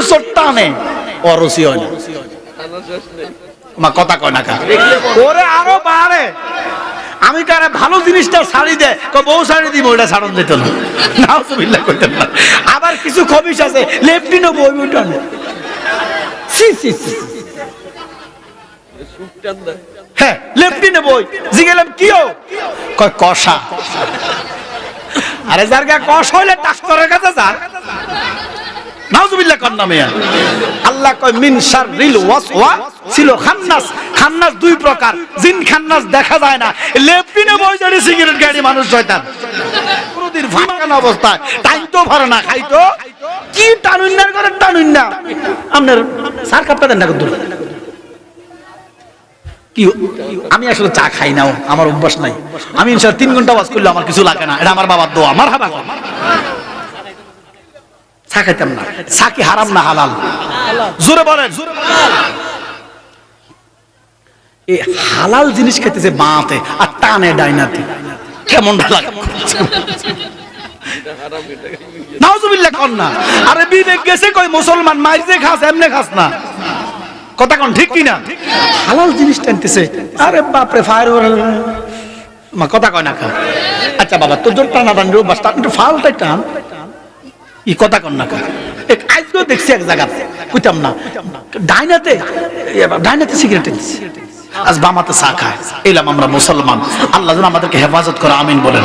বছর টানে অরসি হয় না মা কথা কয় না কা ওরে আরো বাড়ে আমি কারে ভালো জিনিসটা ছাড়ি দে বউ ছাড়ি দিব ওটা ছাড়ন দিত না নাউজুবিল্লাহ কইতেন না আবার কিছু খবিস আছে লেফটিনও বই উঠান সি সি সি হ্যাঁ লেফটিনে বই জিগেলাম কিও কয় কষা আরে জারগা কষ হইলে ডাক্তারের কাছে যা নাউজুবিল্লাহ কন্না মিয়া আল্লাহ কয় মিন শাররিল ওয়াসওয়া ছিল খান্নাস খান্নাস দুই প্রকার জিন খান্নাস দেখা যায় না লেফটিনে বই জড়ি সিগারেট গাড়ি মানুষ শয়তান প্রতির ফাঁকান অবস্থায় টাইম তো ভরে না খাইতো কি টানুন্নার করে টানুন্না আপনার সার কাপটা দেন না কত কি আমি আসলে চা খাই না আমার অভ্যাস নাই আমি ইনশাআল্লাহ 3 ঘন্টা ওয়াজ করলে আমার কিছু লাগে না এটা আমার বাবার দোয়া মারহাবা চা খাইতাম না চা কি হারাম না হালাল জোরে বলেন এই হালাল জিনিস খেতেছে বাঁতে আর টানে ডাইনাতে কেমন লাগে নাউজুবিল্লাহ কর না আরে বিবেক গেছে কই মুসলমান মাইজে খাস এমনে খাস না কথা কোন ঠিক কি না হালাল জিনিস টানতেছে আরে বাপ রে ফায়ার মা কথা কয় না খা আচ্ছা বাবা তোর জোর টানা টান বাস একটু ফালটাই টান ই কথা কোন না খা এক আজকেও দেখছি এক জায়গা কইতাম না ডাইনাতে সিগারেট টানতেছে আজ বামাতে চা খায় এলাম আমরা মুসলমান আল্লাহ যেন আমাদেরকে হেফাজত করে আমিন বলেন।